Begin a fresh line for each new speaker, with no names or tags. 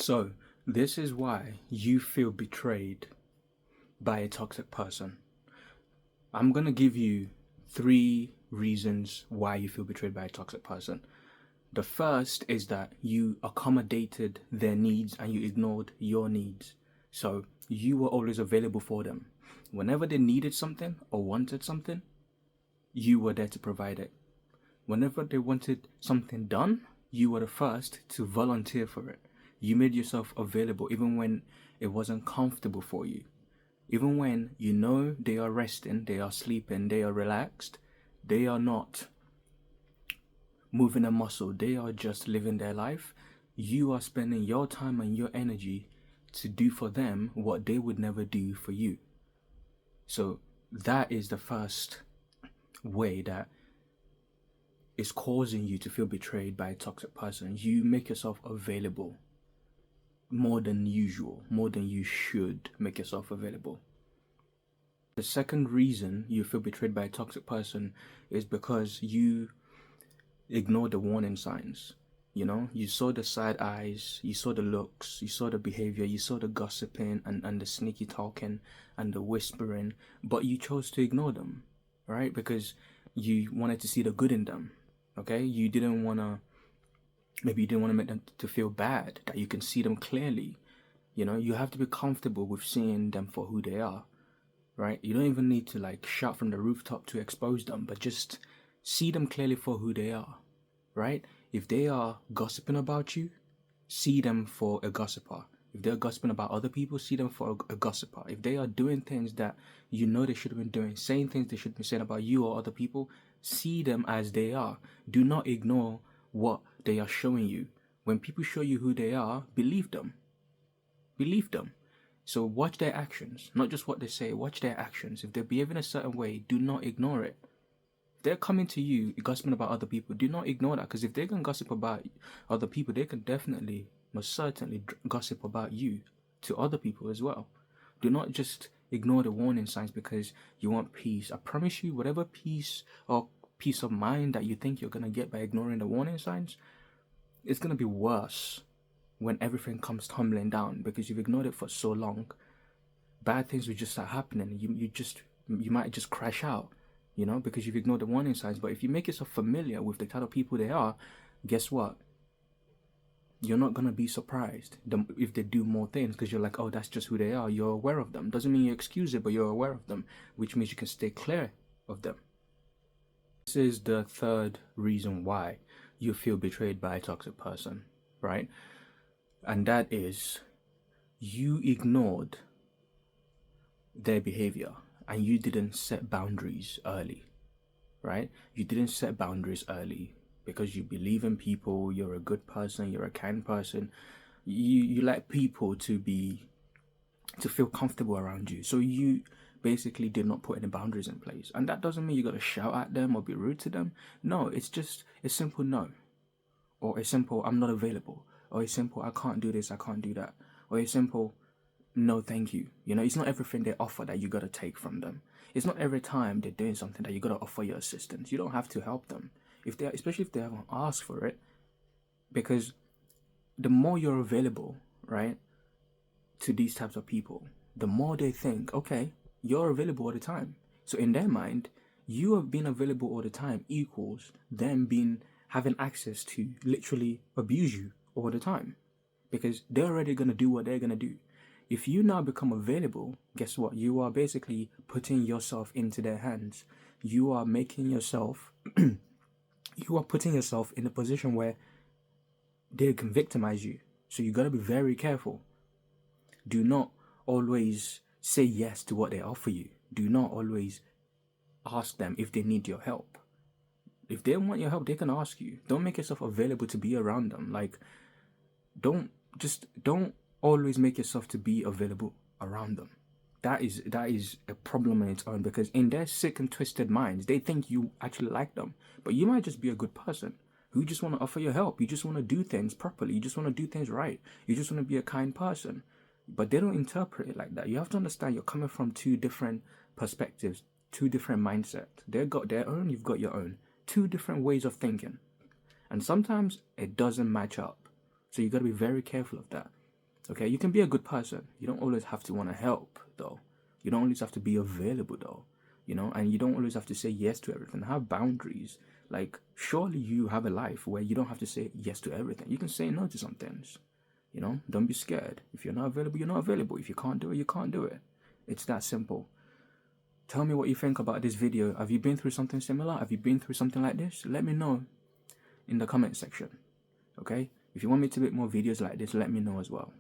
So, this is why you feel betrayed by a toxic person. I'm going to give you 3 reasons why you feel betrayed by a toxic person. The first is that you accommodated their needs and you ignored your needs. So, you were always available for them. Whenever they needed something or wanted something, you were there to provide it. Whenever they wanted something done, you were the first to volunteer for it. You made yourself available even when it wasn't comfortable for you. Even when you know they are resting, they are sleeping, they are relaxed, they are not moving a muscle, they are just living their life. You are spending your time and your energy to do for them what they would never do for you. So that is the first way that is causing you to feel betrayed by a toxic person. You make yourself available more than usual, more than you should make yourself available. The second reason you feel betrayed by a toxic person is because you ignore the warning signs. You know, you saw the side eyes, you saw the looks, you saw the behavior, you saw the gossiping and the sneaky talking and the whispering, but you chose to ignore them, right? Because you wanted to see the good in them, okay? Maybe you didn't want to make them to feel bad, that you can see them clearly. You know, you have to be comfortable with seeing them for who they are, right? You don't even need to like shout from the rooftop to expose them, but just see them clearly for who they are, right? If they are gossiping about you, see them for a gossiper. If they're gossiping about other people, see them for a gossiper. If they are doing things that you know they should have been doing, saying things they should be saying about you or other people, see them as they are. Do not ignore what they are showing you. When people show you who they are, believe them. Believe them. So watch their actions, not just what they say, watch their actions. If they're behaving a certain way, do not ignore it. They're coming to you gossiping about other people, do not ignore that, because if they can gossip about other people, they can definitely, most certainly gossip about you to other people as well. Do not just ignore the warning signs because you want peace. I promise you, whatever peace or peace of mind that you think you're going to get by ignoring the warning signs, it's going to be worse when everything comes tumbling down because you've ignored it for so long. Bad things will just start happening. You might just crash out, you know, because you've ignored the warning signs. But if you make yourself familiar with the type of people they are, guess what? You're not going to be surprised if they do more things because you're like, oh, that's just who they are. You're aware of them. Doesn't mean you excuse it, but you're aware of them, which means you can stay clear of them. This is the third reason why you feel betrayed by a toxic person, right? And that is you ignored their behavior and you didn't set boundaries early, right? You didn't set boundaries early because you believe in people, you're a good person, you're a kind person. You like people to feel comfortable around you. So you basically did not put any boundaries in place. And that doesn't mean you got to shout at them or be rude to them. No, it's just a simple no. Or a simple, I'm not available. Or a simple, I can't do this, I can't do that. Or a simple, no thank you. You know, it's not everything they offer that you got to take from them. It's not every time they're doing something that you got to offer your assistance. You don't have to help them, especially if they haven't asked for it. Because the more you're available, right, to these types of people, the more they think, okay, you're available all the time. So in their mind, you have been available all the time equals them having access to literally abuse you all the time, because they're already going to do what they're going to do. If you now become available, guess what? You are basically putting yourself into their hands. You are making yourself, you are putting yourself in a position where they can victimize you. So you got to be very careful. Do not always say yes to what they offer you. Do not always ask them if they need your help. If they want your help, they can ask you. Don't make yourself available to be around them. Like, don't always make yourself to be available around them. That is a problem in its own, because in their sick and twisted minds, they think you actually like them. But you might just be a good person who just want to offer your help. You just want to do things properly. You just want to do things right. You just want to be a kind person. But they don't interpret it like that. You have to understand you're coming from 2 different perspectives, 2 different mindsets. They've got their own, you've got your own. 2 different ways of thinking. And sometimes it doesn't match up. So you got to be very careful of that. Okay, you can be a good person. You don't always have to want to help, though. You don't always have to be available, though. And you don't always have to say yes to everything. Have boundaries. Like, surely you have a life where you don't have to say yes to everything. You can say no to some things. Don't be scared. If you're not available, you're not available. If you can't do it, you can't do it. It's that simple. Tell me what you think about this video. Have you been through something similar? Have you been through something like this? Let me know in the comment section. Okay? If you want me to make more videos like this, let me know as well.